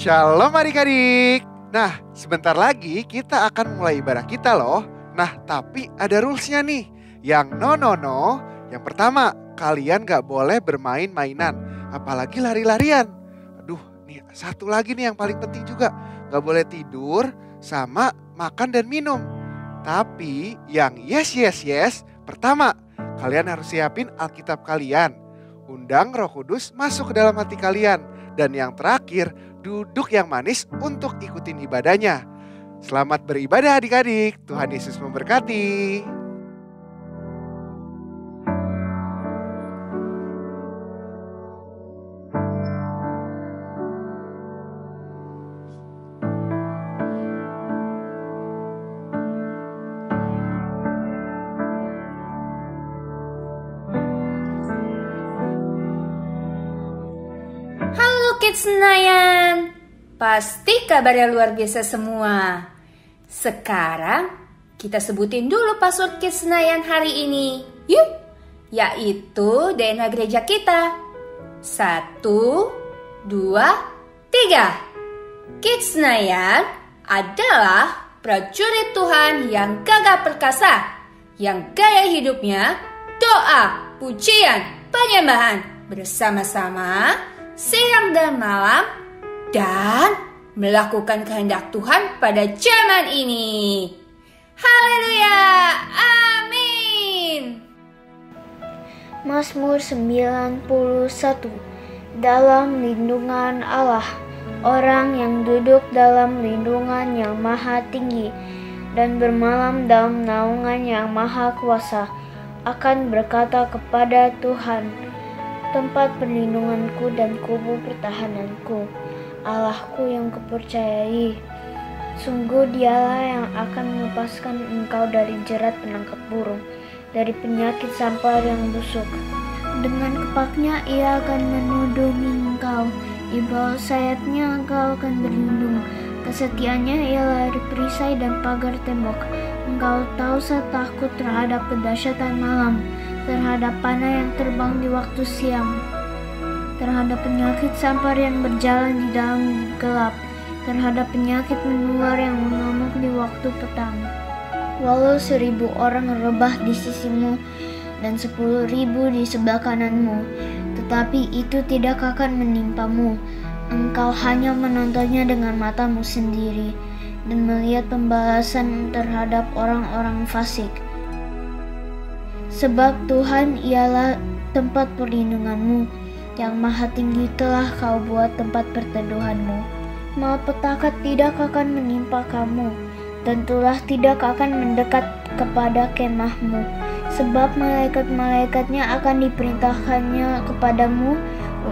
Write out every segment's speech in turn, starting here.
Shalom adik-adik. Nah, sebentar lagi kita akan mulai ibadah kita loh. Nah, tapi ada rulesnya nih. Yang no. Yang pertama, kalian gak boleh bermain mainan. Apalagi lari-larian. Aduh, nih satu lagi nih yang paling penting juga. Gak boleh tidur sama makan dan minum. Tapi yang yes. Pertama, kalian harus siapin Alkitab kalian. Undang Roh Kudus masuk ke dalam hati kalian. Dan yang terakhir, duduk yang manis untuk ikutin ibadahnya. Selamat beribadah adik-adik. Tuhan Yesus memberkati. Kids Senayan, pasti kabarnya luar biasa semua. Sekarang kita sebutin dulu password Kids Senayan hari ini. Yuk, yaitu DNA gereja kita. 1, 2, 3. Kids Senayan adalah prajurit Tuhan yang gagah perkasa, yang gaya hidupnya doa, pujian, penyembahan bersama-sama siang dan malam, dan melakukan kehendak Tuhan pada zaman ini. Haleluya, amin. Mazmur 91. Dalam lindungan Allah, orang yang duduk dalam lindungan yang maha tinggi dan bermalam dalam naungan yang maha kuasa akan berkata kepada Tuhan, tempat perlindunganku dan kubu pertahananku, Allahku yang kupercayai. Sungguh dialah yang akan melepaskan engkau dari jerat penangkap burung, dari penyakit sampar yang busuk. Dengan kepaknya ia akan menudungi engkau, di bawah sayapnya engkau akan berlindung. Kesetiaannya ialah perisai dan pagar tembok. Engkau tahu saya takut terhadap kedahsyatan malam, terhadap panah yang terbang di waktu siang, terhadap penyakit sampar yang berjalan di dalam gelap, terhadap penyakit menular yang mengamuk di waktu petang. Walau 1.000 orang rebah di sisimu dan 10.000 di sebelah kananmu, tetapi itu tidak akan menimpamu. Engkau hanya menontonnya dengan matamu sendiri dan melihat pembalasan terhadap orang-orang fasik. Sebab Tuhan ialah tempat perlindunganmu, yang maha tinggi telah kau buat tempat perteduhanmu. Malapetaka tidak akan menimpa kamu, dan tulah tidak akan mendekat kepada kemahmu. Sebab malaikat-malaikatnya akan diperintahkannya kepadamu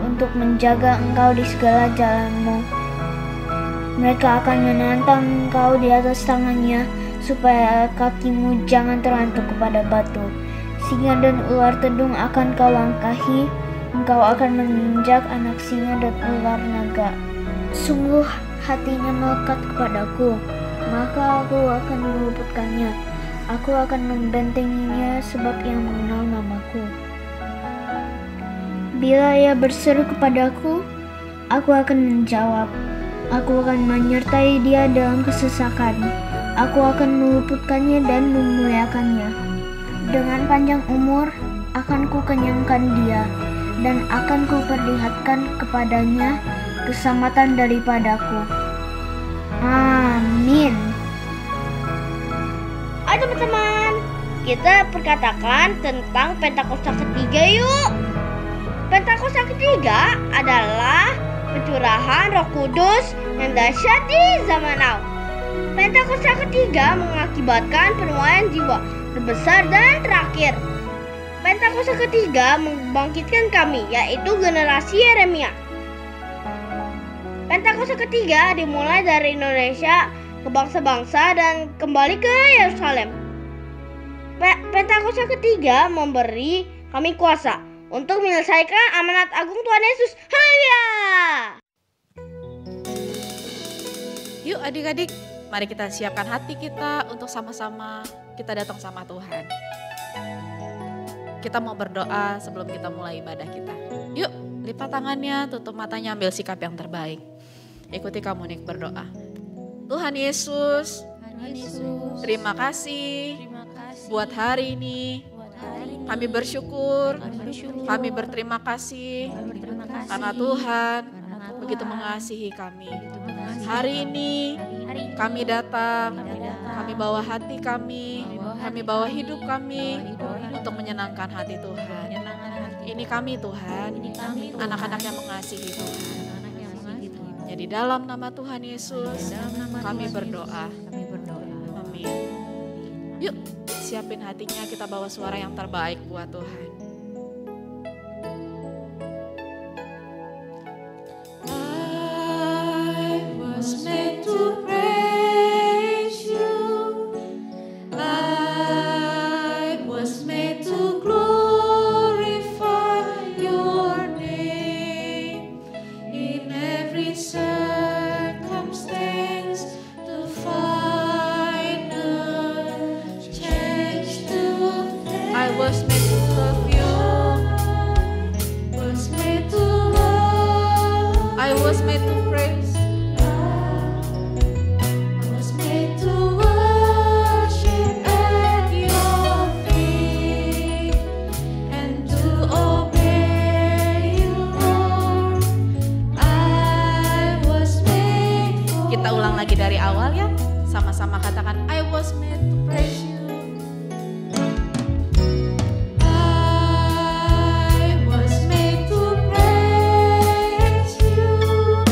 untuk menjaga engkau di segala jalanmu. Mereka akan menantang engkau di atas tangannya, supaya kakimu jangan terhantuk kepada batu. Singa dan ular tedung akan kau langkahi, engkau akan menginjak anak singa dan ular naga. Sungguh hatinya melekat kepadaku, maka aku akan meluputkannya. Aku akan membentenginya sebab ia mengenal namaku. Bila ia berseru kepadaku, aku akan menjawab. Aku akan menyertai dia dalam kesesakan. Aku akan meluputkannya dan memuliakannya. Dengan panjang umur akan kukenyangkan dia, dan akan kuperlihatkan kepadanya keselamatan daripadaku. Amin. Ayo teman-teman, kita perkatakan tentang Pentakosta ketiga yuk. Pentakosta ketiga adalah pencurahan Roh Kudus yang dahsyat di zaman now. Pentakosta ketiga mengakibatkan penuaian jiwa terbesar dan terakhir. Pentakosta ketiga membangkitkan kami, yaitu generasi Yeremia. Pentakosta ketiga dimulai dari Indonesia ke bangsa-bangsa dan kembali ke Yerusalem. Pentakosta ketiga memberi kami kuasa untuk menyelesaikan amanat agung Tuhan Yesus. Haleluya! Yuk adik-adik, mari kita siapkan hati kita untuk sama-sama kita datang sama Tuhan. Kita mau berdoa sebelum kita mulai ibadah kita. Yuk, lipat tangannya, tutup matanya, ambil sikap yang terbaik. Ikuti Kak Monik berdoa. Tuhan Yesus, terima kasih buat hari ini. Kami bersyukur, kami berterima kasih karena Tuhan begitu mengasihi kami. Hari ini kami datang, kami bawa hati kami bawa hidup kami untuk menyenangkan hati Tuhan. Ini kami Tuhan, anak-anak yang mengasihi Tuhan. Jadi dalam nama Tuhan Yesus kami berdoa. Amin. Yuk siapin hatinya, kita bawa suara yang terbaik buat Tuhan. I was made to praise you. I was made to glorify your name in every circumstance, to find a change to I was made to love you. Was made to love. I was made to praise. I was made to worship at your feet and to obey you, Lord. I was made for. Kita ulang lagi dari awal ya. Sama-sama katakan I was made to praise you. I was made to praise you.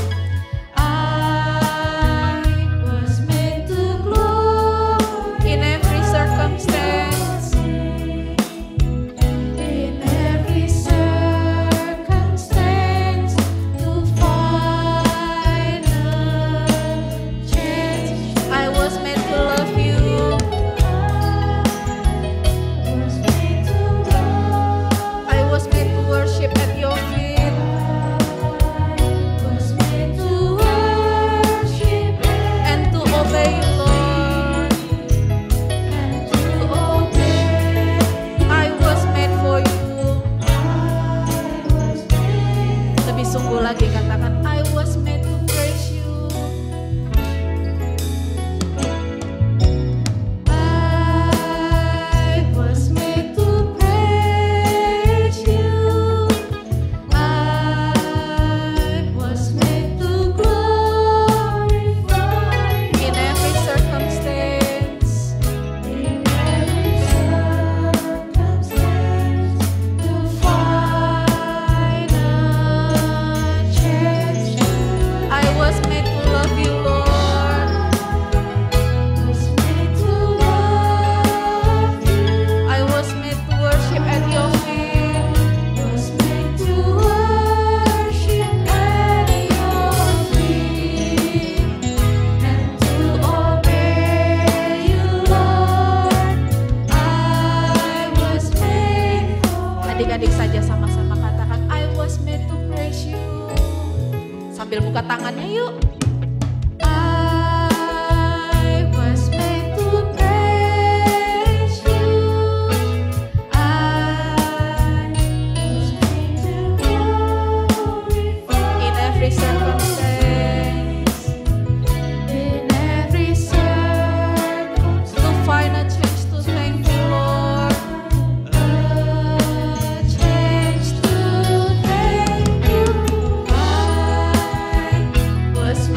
I was made to glory in every circumstance. In every circumstance, to find a change. I was made to love you. I was made to worship at your feet. Was made to worship and to obey you, Lord. And to obey. I was made for you. Lebih sungguh lagi katakan I was made to praise you. I was made to praise you. I was made to glorify in every circumstance. In every circumstance, to find a change. I was made to love you, Lord. Was made to love you. I was made to worship at your feet. Was made to worship at your feet and to obey you, Lord. I was made for. Adik-adik saja sama-sama katakan I was made to praise you. Sambil buka tangannya yuk. I was made to praise you. I was made to glorify in every circumstance. In every circumstance, to find a change to thank you, Lord. A change to thank you. I was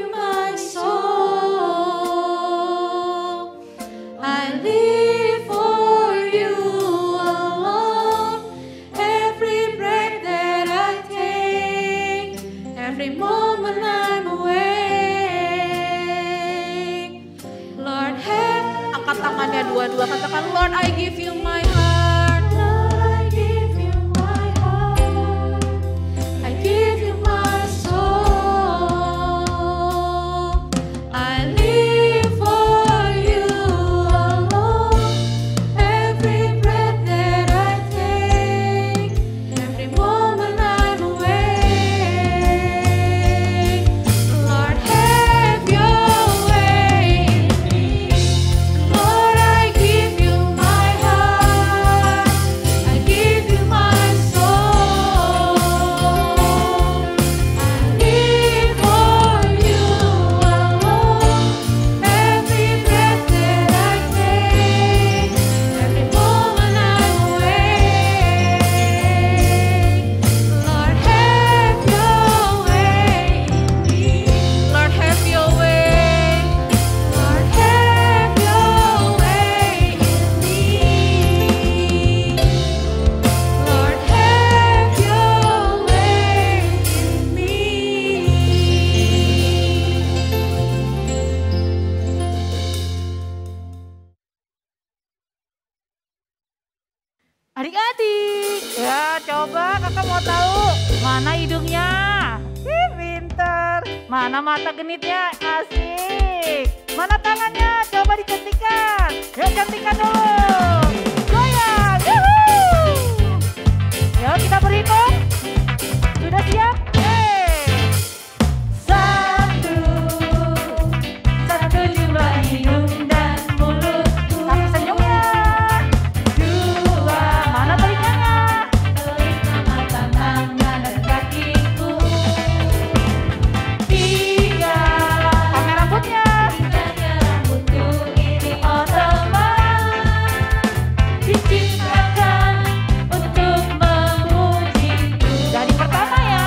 you my soul. I live for you alone. Every breath that I take, every moment I'm awake. Lord, angkat tangannya dua-dua, katakan, Lord, I give you my heart. Lord, I give you my heart. I give you my soul. I live for you alone. Every breath that I take, every moment I'm awake. Lord, have your way in me. Lord, I give you my heart. I give you my soul. I live for you alone. Every breath that I take, every moment I'm awake. Lord, have your way in me. Lord, have your way. Lord, have your way in me. Lord, have your way in me. Adik-adik, ya coba kakak mau tahu mana hidungnya? Ih, pinter. Mana mata genitnya? Asik. Mana tangannya? Coba dicantikan. Yuk cantikan dulu. Goyang. Yuhuu. Yuk kita berhitung. Sudah siap? Satu jumlah hidung dan mulutku. Kasih senyumnya. Dua, mana telinganya? Telinga, mata, tangan, dan kakiku. Tiga, pakai rambutnya. Indahnya rambutku ini, oh teman, diciptakan untuk memujiku. Dari pertama ya.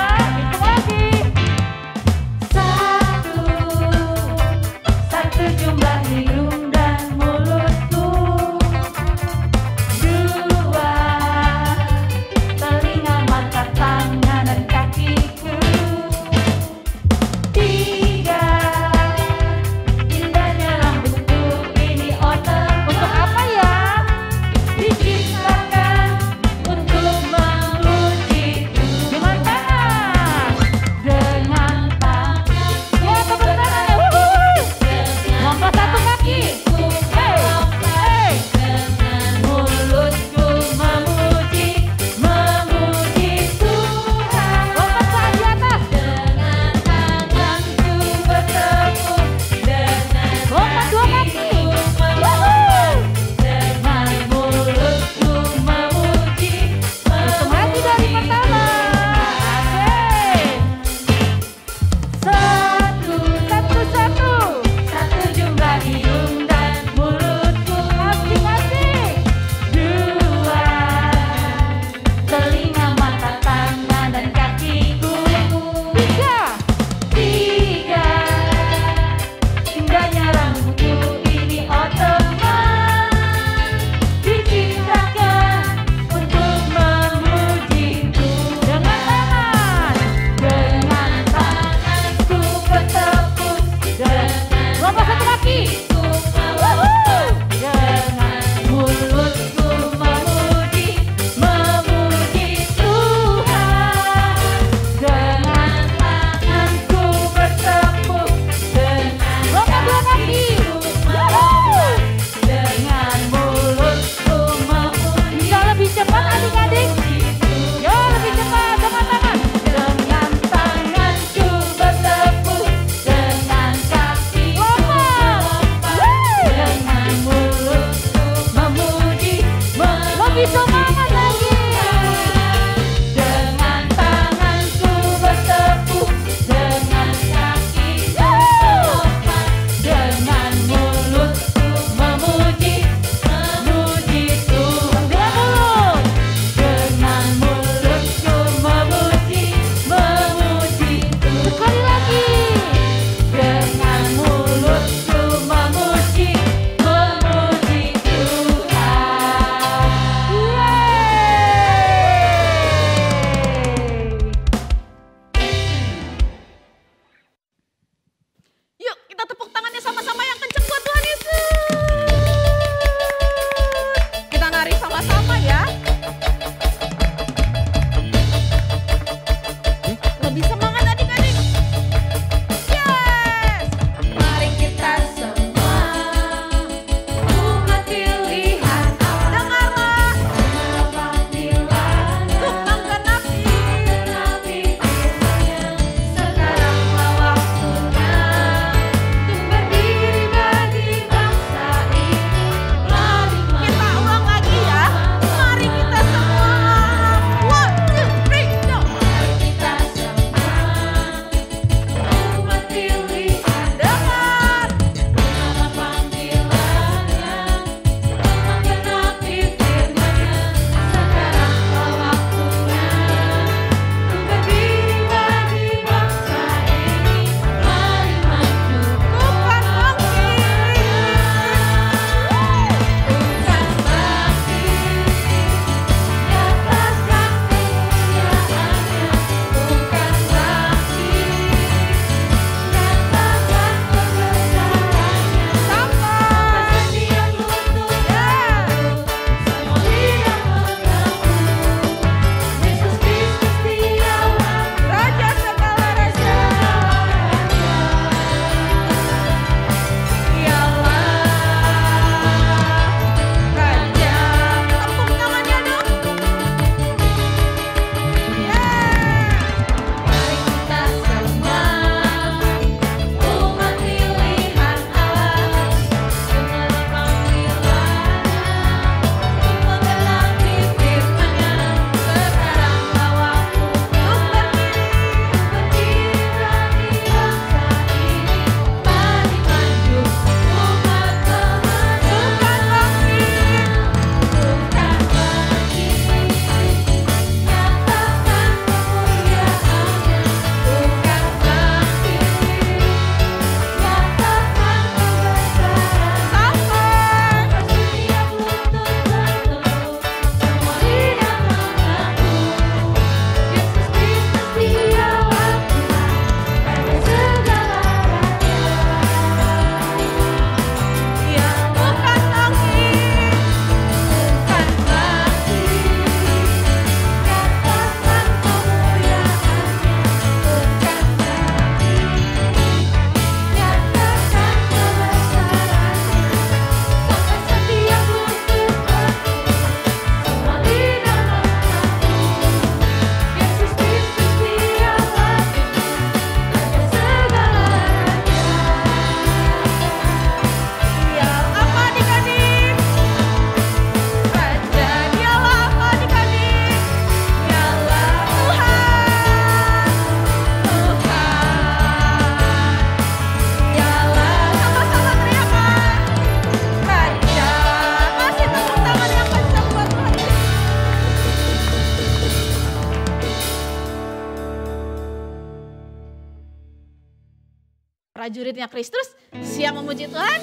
prajuritnya Kristus siap memuji Tuhan?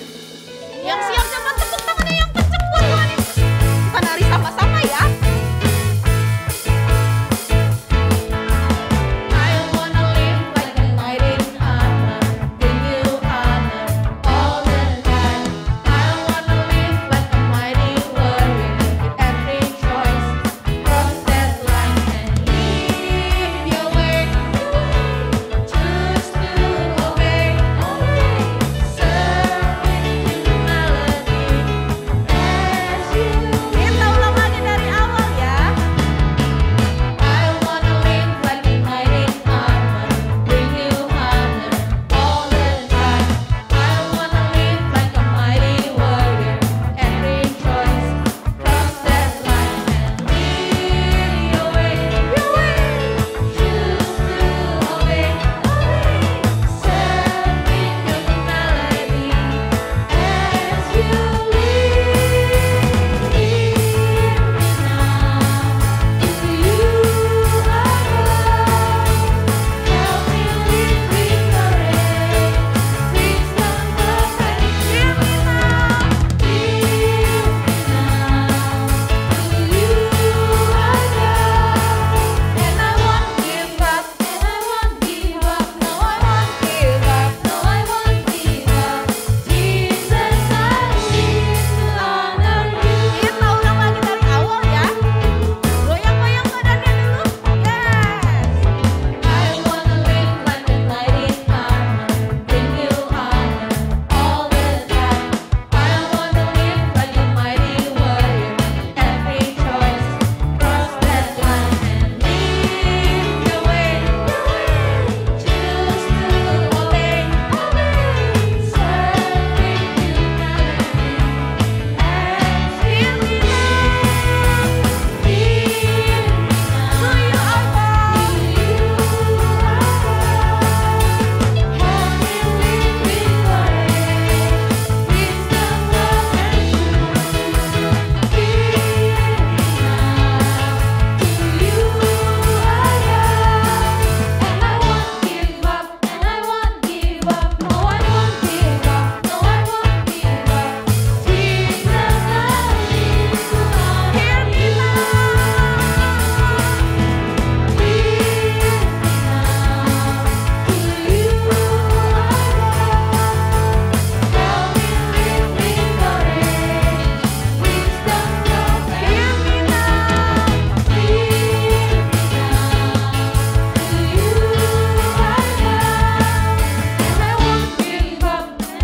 Yang siap coba tepuk tangannya yang kencang buat Tuhan Yesus. Kita nari sama-sama ya. I wanna live like a knight in armor, bring you honor all the time. I wanna live like a mighty warrior, every choice cross that line and leave your way. Choose to obey, serve with humility as you. Kita ulang lagi dari awal ya. I wanna live like a knight in armor, bring you honor all the time. I wanna live like a mighty warrior, every choice cross that line and lead your way. Choose to obey, serve with humility as you lead. Into you I go. Help me live victorious. Please don't go back. Hear me now. To you I go. And I won't give up. And I won't give up. No, I won't give up. No, I won't give up. Jesus, I live to honor you. Kita ulang lagi dari awal ya. Goyang-goyang badannya dulu. Yes. I wanna live like a knight in armor, bring you honor all the time. I wanna live like a mighty warrior, every choice cross that line and lead your way. Choose to obey, serve with humility as you belong. To you I bow. To you I bow. Help me live victorious. Please don't go and choose. To you I go. And I won't give up. And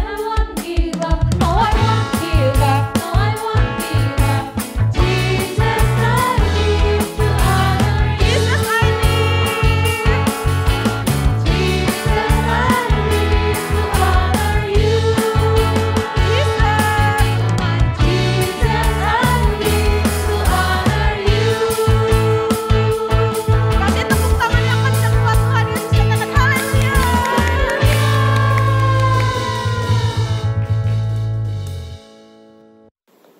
I won't give up. No, I won't give up. No, I won't give up. Jesus, I live to honor you. Kasih tepuk tangan yang kencang buat Tuhan Yesus. Katakan haleluya.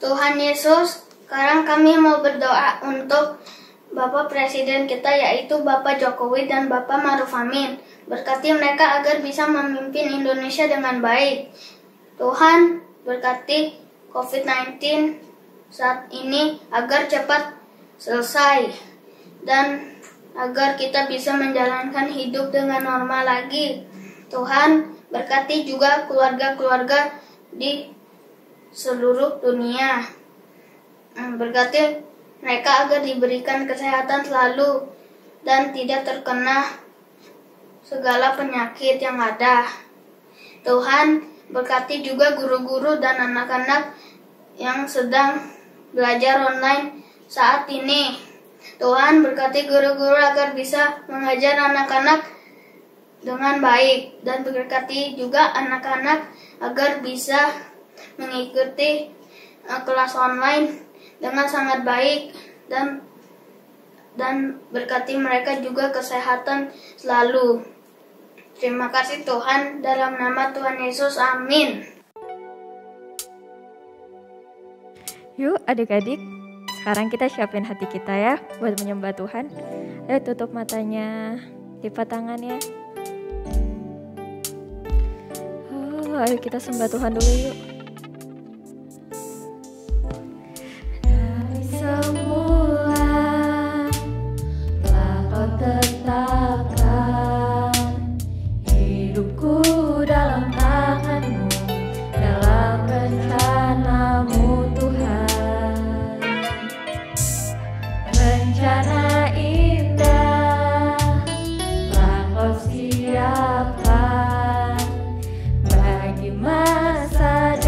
Tuhan Yesus, sekarang kami mau berdoa untuk Bapak Presiden kita yaitu Bapak Jokowi dan Bapak Maruf Amin. Berkati mereka agar bisa memimpin Indonesia dengan baik. Tuhan, berkati COVID-19 saat ini agar cepat selesai dan agar kita bisa menjalankan hidup dengan normal lagi. Tuhan, berkati juga keluarga-keluarga di seluruh dunia. Berkati mereka agar diberikan kesehatan selalu dan tidak terkena segala penyakit yang ada. Tuhan, berkati juga guru-guru dan anak-anak yang sedang belajar online saat ini. Tuhan, berkati guru-guru agar bisa mengajar anak-anak dengan baik dan berkati juga anak-anak agar bisa mengikuti kelas online dengan sangat baik dan berkati mereka juga kesehatan selalu. Terima kasih Tuhan, dalam nama Tuhan Yesus, amin. Yuk adik-adik, sekarang kita siapin hati kita ya buat menyembah Tuhan. Ayo tutup matanya, lipat tangannya. Ayo kita sembah Tuhan dulu yuk. Dari semula telah kau tetapkan hidupku dalam tanganmu, dalam rencanamu Tuhan. Rencana indah telah kau siapkan bagi masa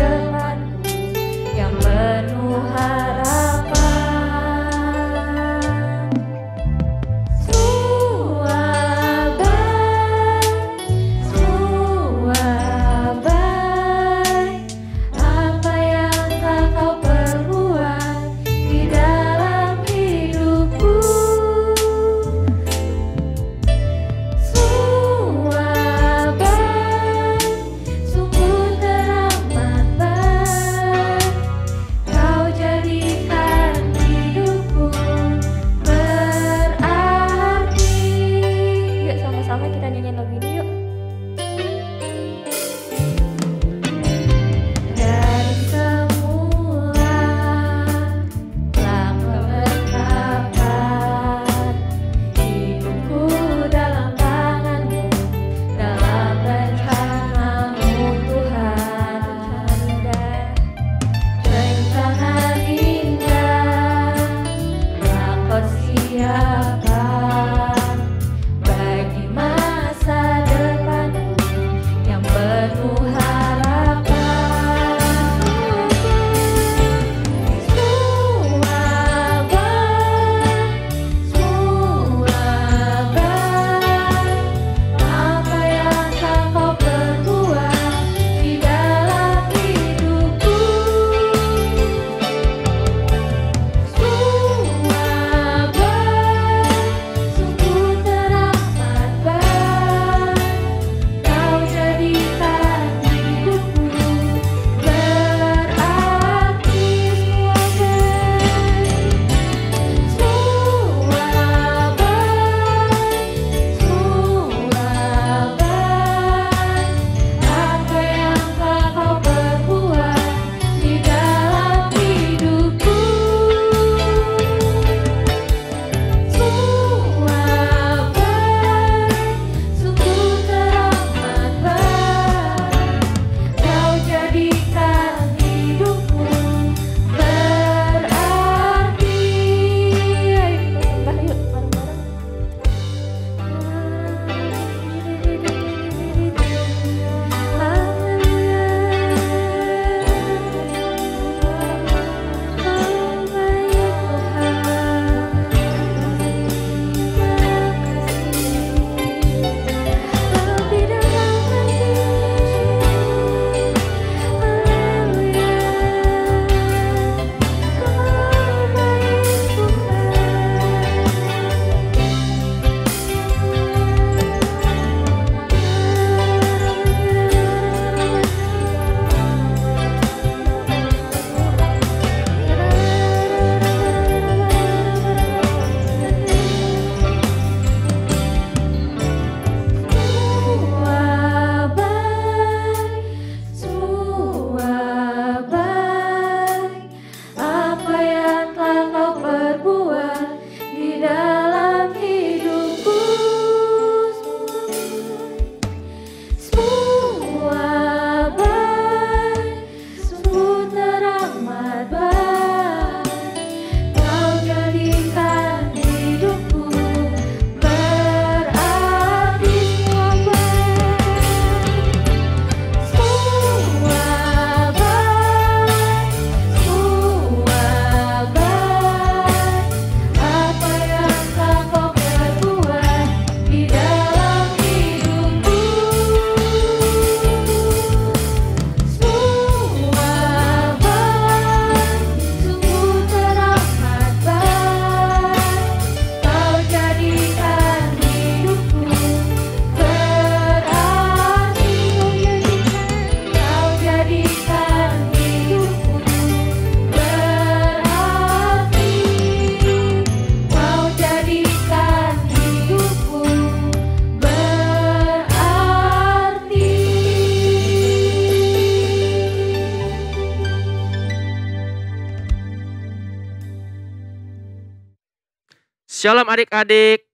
Shalom adik-adik.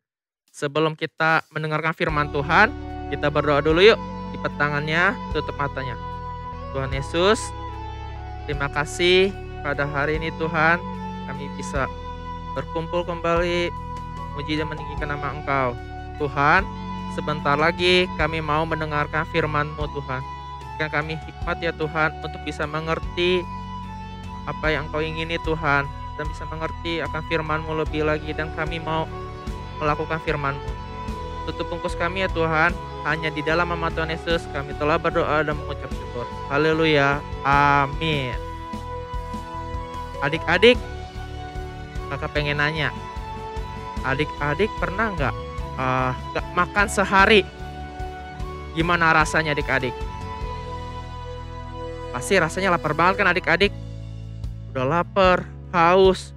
Sebelum kita mendengarkan firman Tuhan, kita berdoa dulu yuk. Lipat tangannya, tutup matanya. Tuhan Yesus, terima kasih pada hari ini Tuhan, kami bisa berkumpul kembali, muji dan meninggikan nama Engkau. Tuhan, sebentar lagi kami mau mendengarkan firman-Mu Tuhan. Berikan kami hikmat ya Tuhan, untuk bisa mengerti apa yang Engkau ingini Tuhan, dan bisa mengerti akan firman-Mu lebih lagi, dan kami mau melakukan firman-Mu. Tutup bungkus kami ya Tuhan, hanya di dalam nama Tuhan Yesus kami telah berdoa dan mengucap syukur. Haleluya, amin. Adik-adik, kakak pengen nanya, adik-adik pernah nggak makan sehari? Gimana rasanya adik-adik? Pasti rasanya lapar banget kan adik-adik? Udah lapar, haus.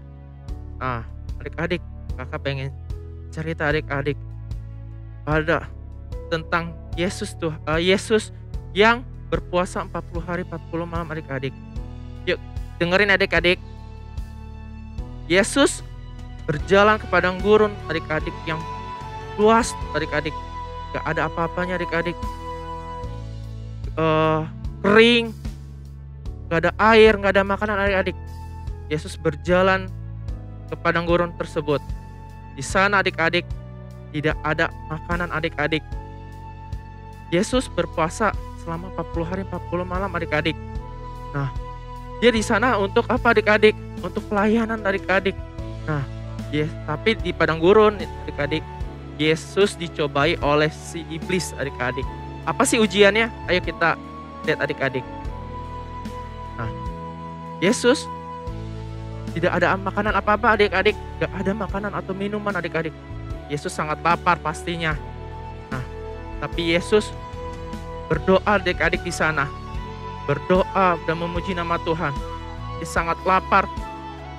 Nah, adik-adik, kakak pengen cerita adik-adik ada tentang Yesus tuh, Yesus yang berpuasa 40 hari 40 malam adik-adik. Yuk dengerin adik-adik. Yesus berjalan ke padang gurun adik-adik yang luas adik-adik. Gak ada apa-apanya adik-adik. Kering, gak ada air, gak ada makanan adik-adik. Yesus berjalan ke padang gurun tersebut. Di sana adik-adik tidak ada makanan adik-adik. Yesus berpuasa selama 40 hari 40 malam adik-adik. Nah, dia di sana untuk apa adik-adik? Untuk pelayanan adik-adik. Nah, tapi di padang gurun adik-adik, Yesus dicobai oleh si iblis adik-adik. Apa sih ujiannya? Ayo kita lihat adik-adik. Nah, Yesus tidak ada makanan apa-apa adik-adik. Gak ada makanan atau minuman adik-adik. Yesus sangat lapar pastinya. Nah, tapi Yesus berdoa adik-adik di sana. Berdoa dan memuji nama Tuhan. Dia sangat lapar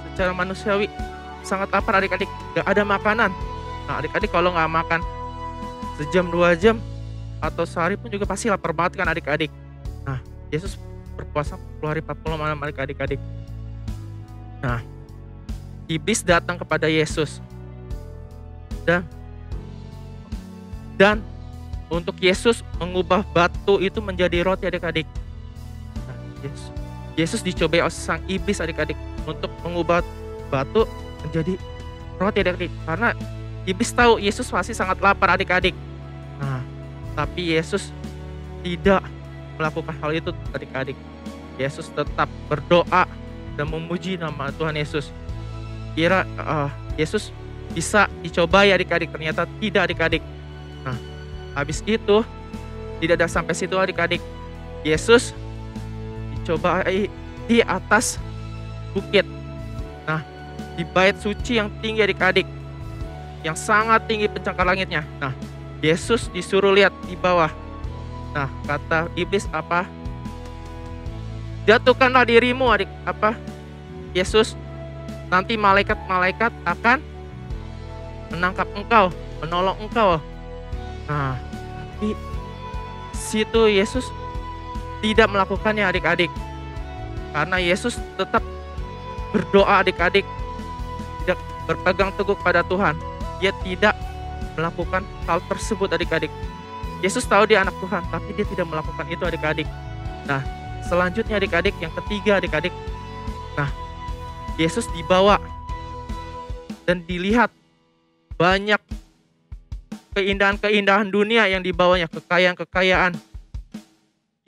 secara manusiawi. Sangat lapar adik-adik. Gak ada makanan. Nah adik-adik kalau gak makan sejam 2 jam atau sehari pun juga pasti lapar banget kan adik-adik. Nah Yesus berpuasa 40 hari 40 malam adik-adik. Nah iblis datang kepada Yesus. Dan untuk Yesus mengubah batu itu menjadi roti adik-adik. Nah, Yesus dicobai oleh sang iblis adik-adik untuk mengubah batu menjadi roti adik-adik. Karena iblis tahu Yesus pasti sangat lapar adik-adik. Nah, tapi Yesus tidak melakukan hal itu adik-adik. Yesus tetap berdoa dan memuji nama Tuhan Yesus. Kira Yesus bisa dicobai adik-adik, ternyata tidak adik-adik. Nah, habis itu tidak ada sampai situ adik-adik. Yesus dicobai di atas bukit. Nah, di bait suci yang tinggi adik-adik, yang sangat tinggi pencakar langitnya. Nah, Yesus disuruh lihat di bawah. Nah, kata iblis apa? Jatuhkanlah dirimu adik, Yesus, nanti malaikat-malaikat akan menangkap engkau, menolong engkau. Nah, tapi situ Yesus tidak melakukannya adik-adik. Karena Yesus tetap berdoa adik-adik, tidak berpegang teguh pada Tuhan. Dia tidak melakukan hal tersebut adik-adik. Yesus tahu dia anak Tuhan, tapi dia tidak melakukan itu adik-adik. Nah, selanjutnya adik-adik, yang ketiga adik-adik. Nah, Yesus dibawa dan dilihat banyak keindahan-keindahan dunia yang dibawanya, kekayaan-kekayaan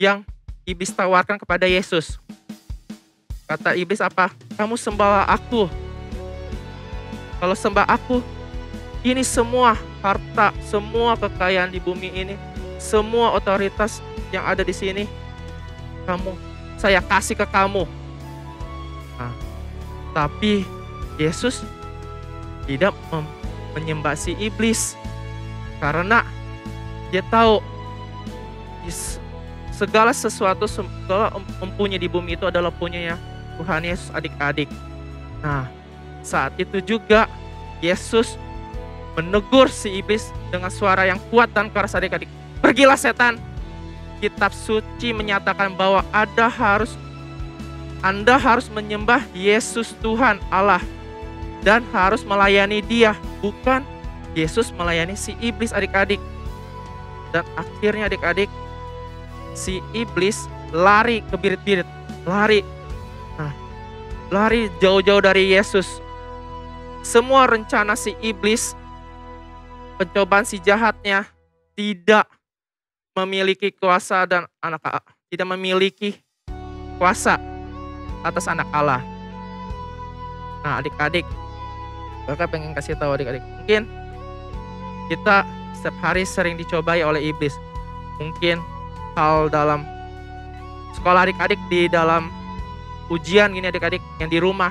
yang iblis tawarkan kepada Yesus. Kata iblis apa? Kamu sembahlah aku. Kalau sembah aku, ini semua harta, semua kekayaan di bumi ini, semua otoritas yang ada di sini, saya kasih ke kamu. Nah, tapi Yesus tidak menyembah si iblis karena dia tahu segala sesuatu, segala mempunyai di bumi itu adalah punyanya Tuhan Yesus adik-adik. Nah, saat itu juga Yesus menegur si iblis dengan suara yang kuat dan keras adik-adik. Pergilah setan. Kitab suci menyatakan bahwa Anda harus menyembah Yesus Tuhan Allah dan harus melayani Dia bukan Yesus melayani si iblis adik-adik. Dan akhirnya adik-adik, si iblis lari ke birit-birit, lari. Nah, lari jauh-jauh dari Yesus. Semua rencana si iblis, pencobaan si jahatnya tidak memiliki kuasa dan tidak memiliki kuasa atas anak Allah. Nah, adik-adik, Kakak pengen kasih tahu adik-adik, mungkin kita setiap hari sering dicobai oleh iblis. Mungkin hal dalam sekolah adik-adik, di dalam ujian gini adik-adik, yang di rumah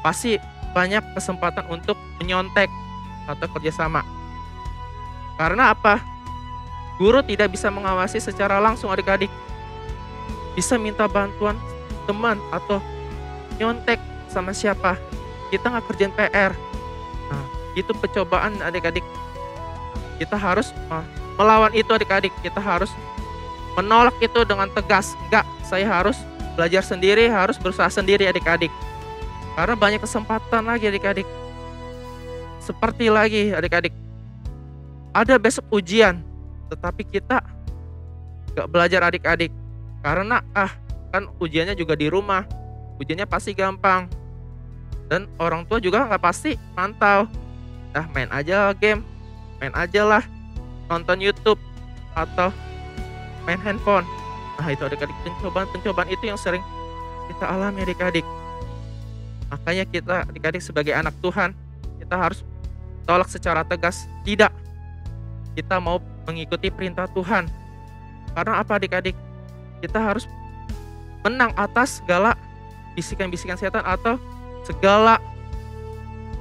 pasti banyak kesempatan untuk menyontek atau kerjasama. Karena apa? Guru tidak bisa mengawasi secara langsung adik-adik. Bisa minta bantuan teman atau nyontek sama siapa. Kita nggak kerjain PR. Nah, itu pencobaan adik-adik. Kita harus melawan itu adik-adik. Kita harus menolak itu dengan tegas. Enggak, saya harus belajar sendiri, harus berusaha sendiri adik-adik. Karena banyak kesempatan lagi adik-adik. Seperti lagi adik-adik, ada besok ujian, tetapi kita gak belajar adik-adik. Karena kan ujiannya juga di rumah, ujiannya pasti gampang. Dan orang tua juga gak pasti mantau. Main aja game, main aja lah, nonton YouTube, atau main handphone. Nah itu adik-adik, pencobaan itu yang sering kita alami adik-adik. Makanya kita adik-adik sebagai anak Tuhan, kita harus tolak secara tegas. Tidak, kita mau mengikuti perintah Tuhan. Karena apa adik-adik? Kita harus menang atas segala bisikan-bisikan setan atau segala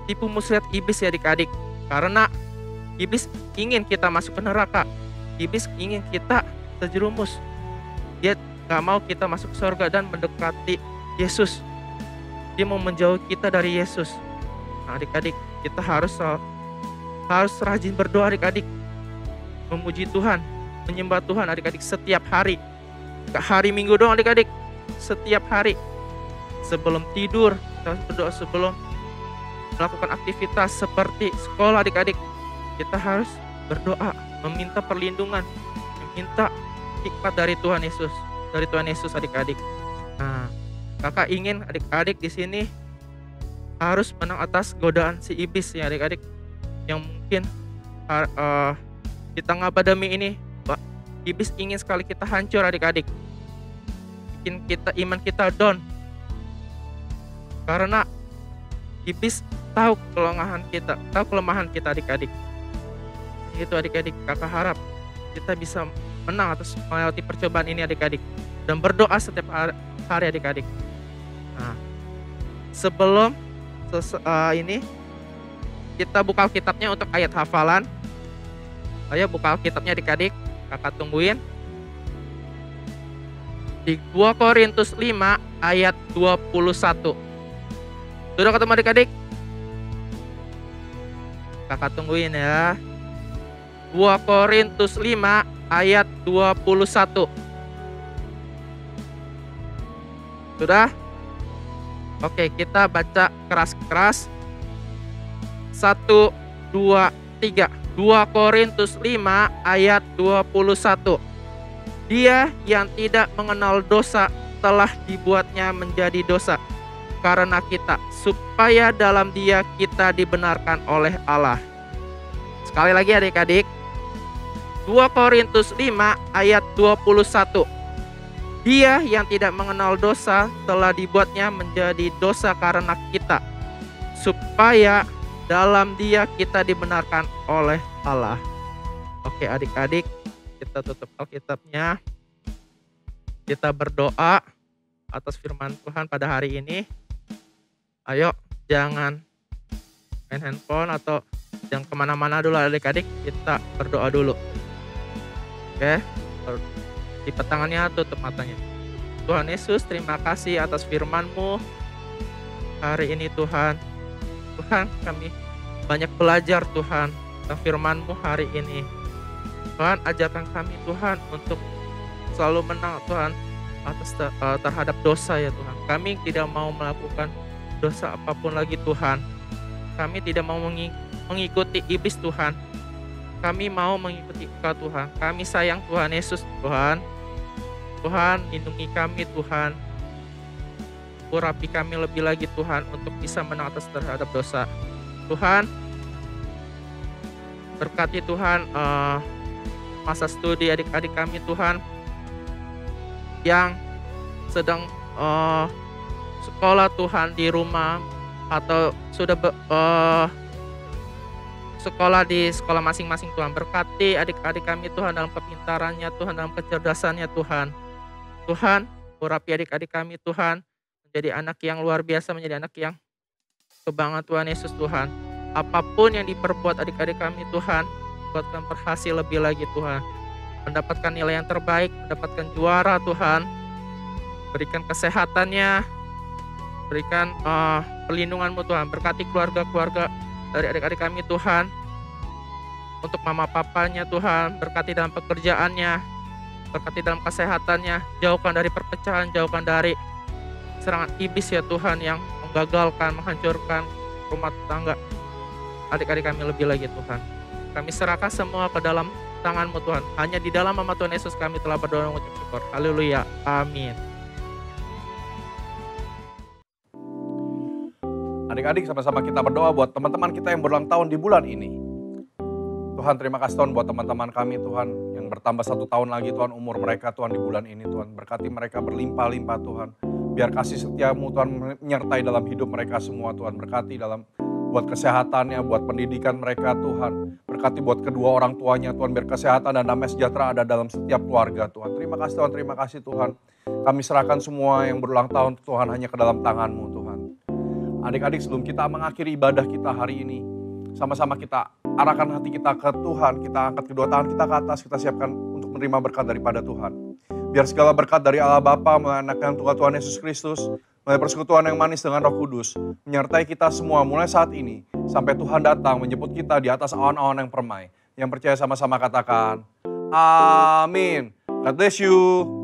tipu muslihat iblis ya adik-adik. Karena iblis ingin kita masuk ke neraka. Iblis ingin kita terjerumus. Dia gak mau kita masuk ke surga dan mendekati Yesus. Dia mau menjauh kita dari Yesus. Nah adik-adik, kita harus rajin berdoa adik-adik. Memuji Tuhan, menyembah Tuhan adik-adik setiap hari. Gak hari Minggu doang adik-adik, setiap hari. Sebelum tidur, kita berdoa. Sebelum melakukan aktivitas seperti sekolah adik-adik, kita harus berdoa, meminta perlindungan, meminta hikmat dari Tuhan Yesus, adik-adik. Nah, kakak ingin adik-adik di sini harus menang atas godaan si iblis ya adik-adik, yang mungkin di tengah pandemi ini iblis ingin sekali kita hancur adik-adik, bikin iman kita down. Karena iblis tahu kelemahan kita adik-adik. Itu adik-adik, kakak harap kita bisa menang atas melewati percobaan ini adik-adik, dan berdoa setiap hari adik-adik. Nah, sebelum ini kita buka Alkitabnya untuk ayat hafalan. Ayo buka Alkitabnya adik-adik, kakak tungguin. Di 2 Korintus 5 ayat 21. Sudah ketemu adik-adik? Kakak tungguin ya. 2 Korintus 5 ayat 21. Sudah? Oke, kita baca keras-keras. 1, 2, 3. 2 Korintus 5 ayat 21. Dia yang tidak mengenal dosa telah dibuatnya menjadi dosa karena kita, supaya dalam Dia kita dibenarkan oleh Allah. Sekali lagi adik-adik, 2 Korintus 5 ayat 21. Dia yang tidak mengenal dosa telah dibuatnya menjadi dosa karena kita, supaya dalam Dia kita dibenarkan oleh Allah. Oke adik-adik, kita tutup Alkitabnya. Kita berdoa atas firman Tuhan pada hari ini. Ayo, jangan main handphone atau jangan kemana-mana dulu adik-adik. Kita berdoa dulu. Oke, lipat tangannya, tutup matanya. Tuhan Yesus, terima kasih atas firman-Mu hari ini Tuhan. Tuhan, kami banyak belajar Tuhan tentang firman-Mu hari ini. Tuhan, ajarkan kami Tuhan untuk selalu menang Tuhan atas terhadap dosa ya Tuhan. Kami tidak mau melakukan dosa apapun lagi Tuhan. Kami tidak mau mengikuti iblis Tuhan. Kami mau mengikuti Engkau Tuhan. Kami sayang Tuhan Yesus Tuhan. Tuhan lindungi kami Tuhan. Urapi kami lebih lagi Tuhan untuk bisa menang atas terhadap dosa. Tuhan, berkati Tuhan masa studi adik-adik kami Tuhan yang sedang sekolah Tuhan di rumah atau sudah sekolah di sekolah masing-masing Tuhan. Berkati adik-adik kami Tuhan dalam kepintarannya Tuhan, dalam kecerdasannya Tuhan. Tuhan, urapi adik-adik kami Tuhan menjadi anak yang luar biasa, menjadi anak yang kebanggaan Tuhan Yesus Tuhan. Apapun yang diperbuat adik-adik kami Tuhan, buatkan berhasil lebih lagi Tuhan. Mendapatkan nilai yang terbaik, mendapatkan juara Tuhan. Berikan kesehatannya, berikan perlindungan-Mu Tuhan. Berkati keluarga-keluarga dari adik-adik kami Tuhan. Untuk mama papanya Tuhan, berkati dalam pekerjaannya, berkati dalam kesehatannya. Jauhkan dari perpecahan, jauhkan dari serangan iblis ya Tuhan yang menggagalkan, menghancurkan rumah tangga adik-adik kami lebih lagi Tuhan. Kami serahkan semua ke dalam tangan-Mu Tuhan. Hanya di dalam nama Tuhan Yesus kami telah berdoa dan mengucap syukur. Haleluya. Amin. Adik-adik, sama-sama kita berdoa buat teman-teman kita yang berulang tahun di bulan ini. Tuhan, terima kasih Tuhan buat teman-teman kami Tuhan yang bertambah 1 tahun lagi Tuhan umur mereka Tuhan di bulan ini Tuhan. Berkati mereka berlimpah-limpah Tuhan. Biar kasih setia-Mu Tuhan menyertai dalam hidup mereka semua Tuhan. Berkati dalam buat kesehatannya, buat pendidikan mereka Tuhan. Berkati buat kedua orang tuanya Tuhan. Biar kesehatan dan damai sejahtera ada dalam setiap keluarga Tuhan. Terima kasih Tuhan, terima kasih Tuhan. Kami serahkan semua yang berulang tahun Tuhan hanya ke dalam tangan-Mu Tuhan. Adik-adik, sebelum kita mengakhiri ibadah kita hari ini, sama-sama kita arahkan hati kita ke Tuhan, kita angkat kedua tangan kita ke atas, kita siapkan untuk menerima berkat daripada Tuhan. Biar segala berkat dari Allah Bapa, melalui anak yang Tuhan Yesus Kristus, melalui persekutuan yang manis dengan Roh Kudus, menyertai kita semua mulai saat ini, sampai Tuhan datang menjemput kita di atas awan-awan yang permai. Yang percaya sama-sama katakan, amin. God bless you.